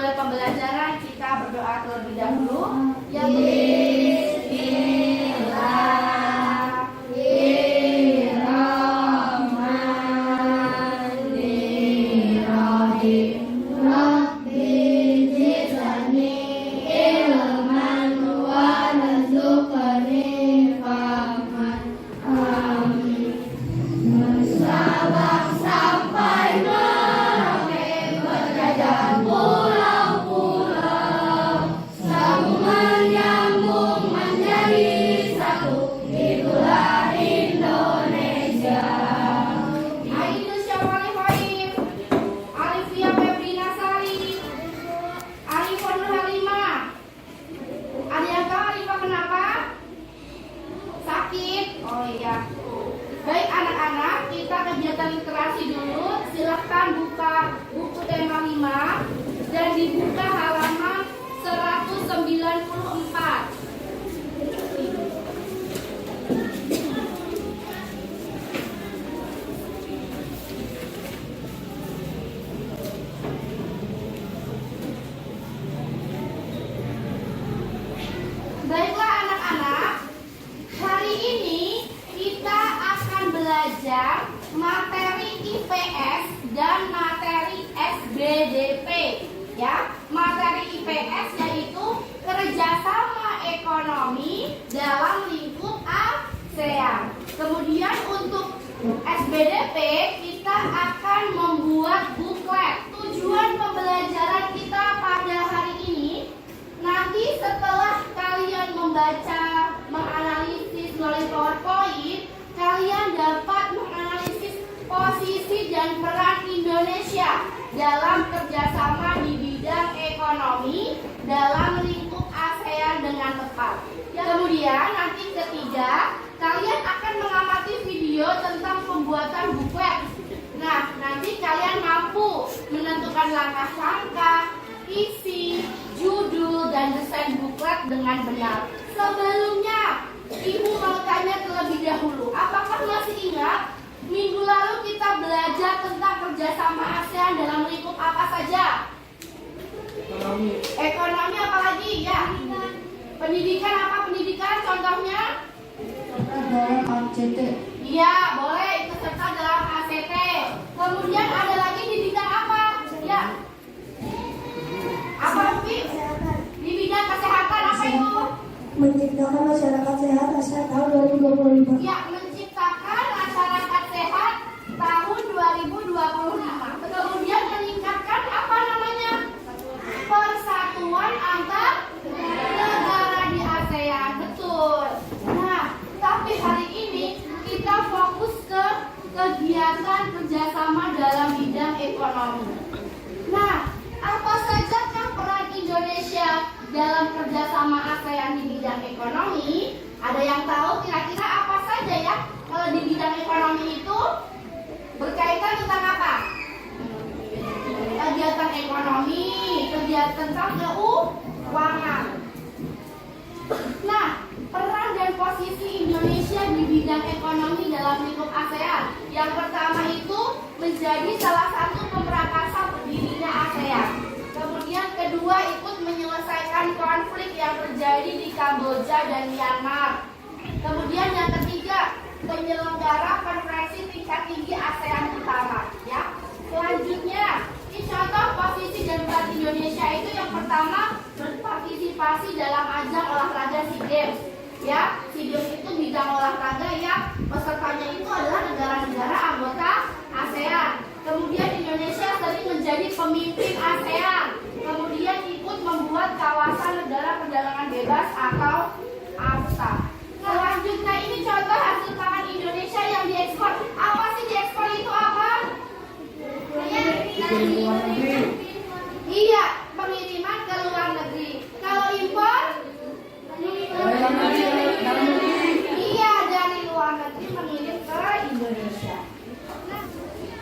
dimulai pembelajaran, kita berdoa terlebih dahulu. Ya Baik anak-anak, kita kegiatan literasi dulu. Silahkan buka buku tema 5 dan dibuka halaman 194. Baiklah anak-anak, hari ini kita akan belajar materi IPS dan materi SBDP. Ya, materi IPS yaitu kerjasama ekonomi dalam lingkup ASEAN. Kemudian untuk SBDP kita akan membuat buklet. Tujuan pembelajaran kita pada hari ini, nanti setelah kalian membaca, menganalisis melalui PowerPoint, kalian dapat menganalisis posisi dan peran Indonesia dalam kerjasama di bidang ekonomi dalam lingkup ASEAN dengan tepat. Kemudian nanti ketiga, kalian akan mengamati video tentang pembuatan buklet. Nah, nanti kalian mampu menentukan langkah-langkah, isi, judul, dan desain buklet dengan benar. Sebelumnya, Ibu mau tanya terlebih dahulu, apakah masih ingat minggu lalu kita belajar tentang kerjasama ASEAN dalam lingkup apa saja? Ekonomi apalagi? Ya. Pendidikan apa pendidikan? Contohnya? Dalam ACT. Iya, boleh ikut serta dalam ACT. Kemudian ada lagi di bidang apa? Ya. Apa lagi? Di bidang kesehatan apa itu? Menciptakan masyarakat sehat ASEAN tahun 2025. Ya, menciptakan masyarakat sehat tahun 2025. Kemudian meningkatkan apa namanya? Persatuan antar negara di ASEAN. Betul. Nah, tapi hari ini kita fokus ke kegiatan kerjasama dalam bidang ekonomi. Nah, apa saja kan peran Indonesia dalam kerjasama ASEAN di bidang ekonomi? Ada yang tahu kira-kira apa saja ya? Kalau di bidang ekonomi itu berkaitan tentang apa? Kegiatan ekonomi, kegiatan tentang keuangan. Nah, peran dan posisi Indonesia di bidang ekonomi dalam lingkup ASEAN. Yang pertama itu menjadi salah satu pemrakasa berdirinya ASEAN. Kemudian kedua, ikut menyelesaikan konflik yang terjadi di Kamboja dan Myanmar. Kemudian yang ketiga, penyelenggara konferensi tingkat tinggi ASEAN utama. Ya. Selanjutnya, ini contoh posisi dan peran Indonesia itu yang pertama berpartisipasi dalam ajang olahraga SEA Games. Ya, SEA Games itu bidang olahraga yang pesertanya itu adalah negara-negara anggota ASEAN. Kemudian Indonesia sering menjadi pemimpin ASEAN. Kemudian ikut membuat kawasan negara perdagangan bebas atau AFTA. Selanjutnya ini contoh hasil pangan Indonesia yang diekspor. Apa sih diekspor itu apa? Iya, pengiriman ke luar negeri. Kalau impor? Iya, dari luar negeri mengirim ke Indonesia.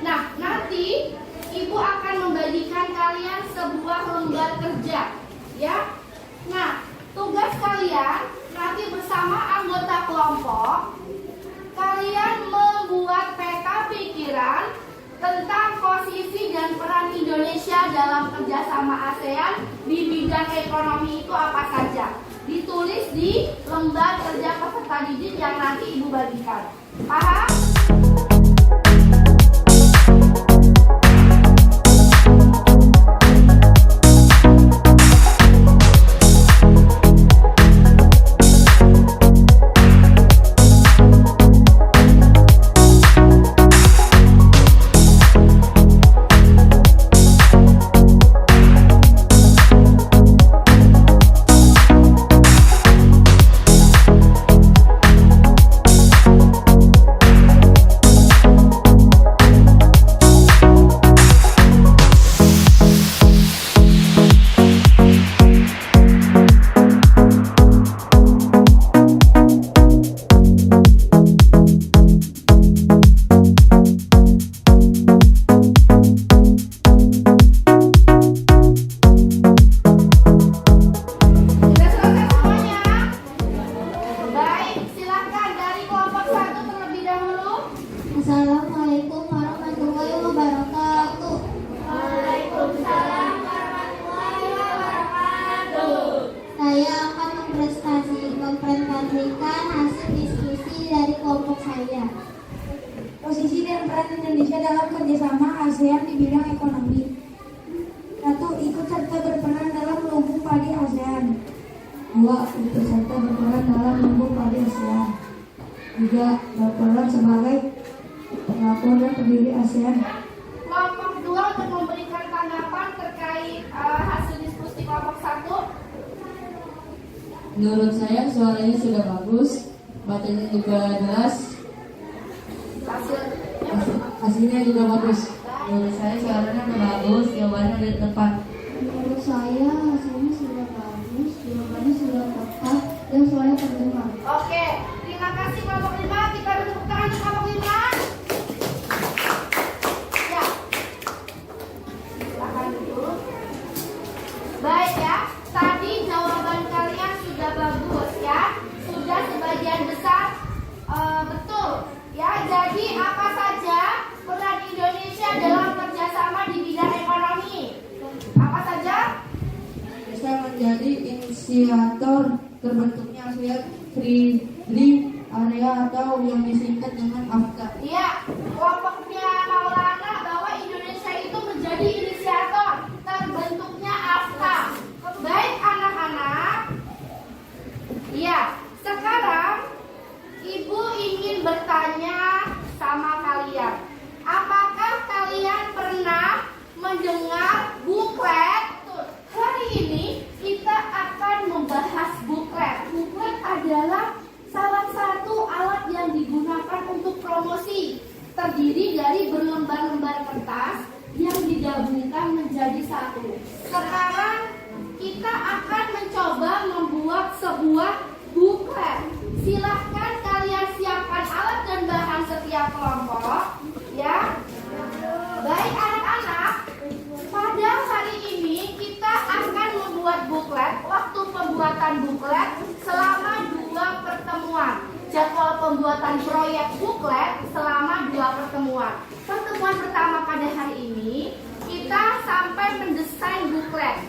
Nah, nanti Ibu akan membagikan kalian sebuah lembar kerja, ya. Nah, tugas kalian nanti bersama anggota kelompok, kalian membuat peta pikiran tentang posisi dan peran Indonesia dalam kerjasama ASEAN di bidang ekonomi itu apa saja? Ditulis di lembar kerja peserta didik yang nanti Ibu bagikan. Paham? Assalamualaikum warahmatullahi wabarakatuh. Waalaikumsalam warahmatullahi wabarakatuh. Saya akan mempresentasikan hasil diskusi dari kelompok saya. Posisi dan peran Indonesia dalam kerjasama ASEAN di bidang ekonomi. 1. Ikut serta berperan dalam lumbung padi ASEAN. 2. Ikut serta berperan dalam lumbung padi ASEAN. 3. Berperan sebagai pelapor dan pendiri ASEAN. Kelompok 2 untuk memberikan tanggapan terkait hasil diskusi kelompok 1. Menurut saya suaranya sudah bagus, baterainya juga jelas, hasilnya juga bagus. Menurut saya suaranya sudah bagus, jawabannya udah tepat. Menurut saya hasilnya sudah bagus, jawabannya sudah tepat, dan suaranya terdengar. Oke, terima kasih kelompok 5. Kita tepuk tangan untuk kelompok 5. Ya. Silakan dulu. Baik ya, tadi jawaban kalian sudah bagus ya. Sudah sebagian besar betul. Ya, jadi apa saja peran Indonesia dalam kerjasama di bidang ekonomi? Apa saja? Bisa menjadi inisiator terbentuknya ASEAN Free Area atau yang disingkat dengan AFTA. Iya, kelompoknya Maulana bahwa Indonesia itu menjadi inisiator terbentuknya AFTA. Baik anak-anak. Iya, sekarang Ibu ingin bertanya sama kalian. Apakah kalian pernah mendengar buklet? Hari ini kita akan membahas buklet. Buklet adalah salah satu alat yang digunakan untuk promosi. Terdiri dari berlembar-lembar kertas yang digabungkan menjadi satu. Sekarang kita akan mencoba membuat sebuah buklet. Silahkan kalian siapkan alat dan bahan setiap kelompok, ya. Baik anak-anak, pada hari ini kita akan membuat buklet. Waktu pembuatan buklet selama 2 pertemuan. Jadwal pembuatan proyek buklet selama 2 pertemuan. Pertemuan pertama pada hari ini kita sampai mendesain buklet.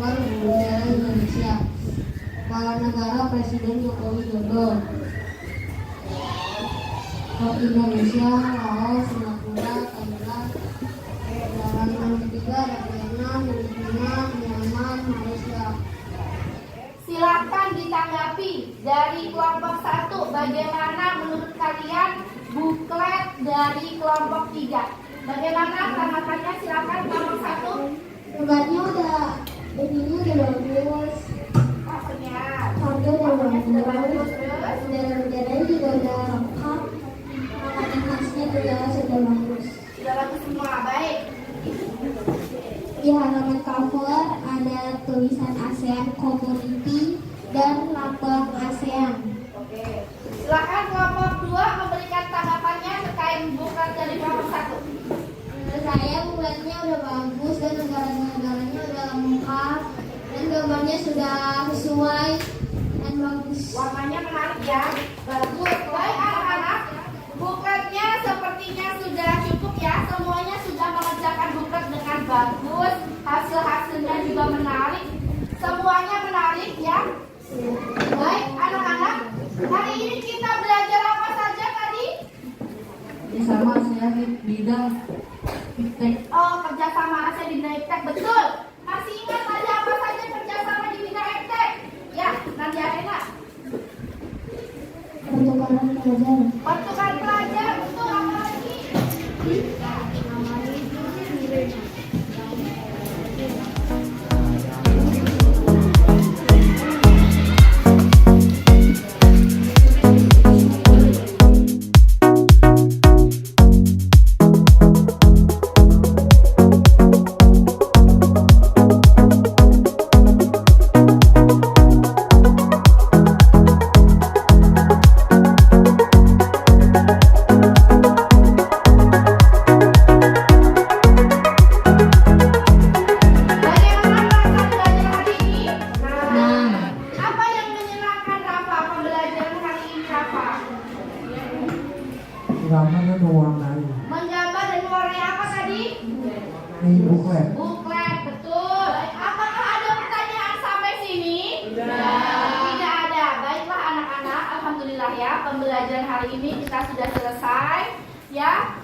kiper bendera Indonesia. Kepala negara Presiden Joko Widodo. Indonesia, Laos, Singapura, Thailand. Negara ketiga ada Vietnam, Filipina, Myanmar, Malaysia. Silakan ditanggapi dari kelompok 1. Bagaimana menurut kalian buklet dari kelompok 3? Bagaimana tanggapannya? Silakan kelompok 1. Debatnya ininya udah bagus. Maksudnya Harga udah sudah bagus. bagus. Terus Bendera-benderanya juga udah lengkap. Makanan khasnya juga sudah bagus. sudah bagus semua. Baik. Di halaman cover ada tulisan ASEAN Community dan lambang ASEAN. Oke. Silakan kelompok 2 memberikan tanggapannya terkait buklet dari kelompok 1. Menurut saya bukletnya udah bagus dan negara-negaranya udah lengkap dan gambarnya sudah sesuai dan bagus. Warnanya menarik ya. Bagus. Baik anak-anak. Bukletnya sepertinya sudah cukup ya. Semuanya sudah mengerjakan buklet dengan bagus. Hasil-hasilnya juga menarik. Semuanya menarik ya. Baik anak-anak. Hari ini kita belajar apa saja tadi? Sama saya di bidang iptek. Oh, kerjasama ASEAN di bidang iptek. Betul. Masih ingat tadi apa saja kerjasama di bidang iptek? Ya, nanti Arena. Pertukaran pelajar. Pertukaran pelajar. Betul. Apa lagi? Bagaimana perasaan belajar hari ini? Apa yang menyenangkan Rafa pembelajaran hari ini Rafa? Gambar dan mewarnai Menggambar dan mewarnai apa tadi? ini buklet. Buklet, betul. Apakah ada pertanyaan sampai sini? Tidak ada. Baiklah anak-anak, alhamdulillah ya pembelajaran hari ini kita sudah selesai. Ya.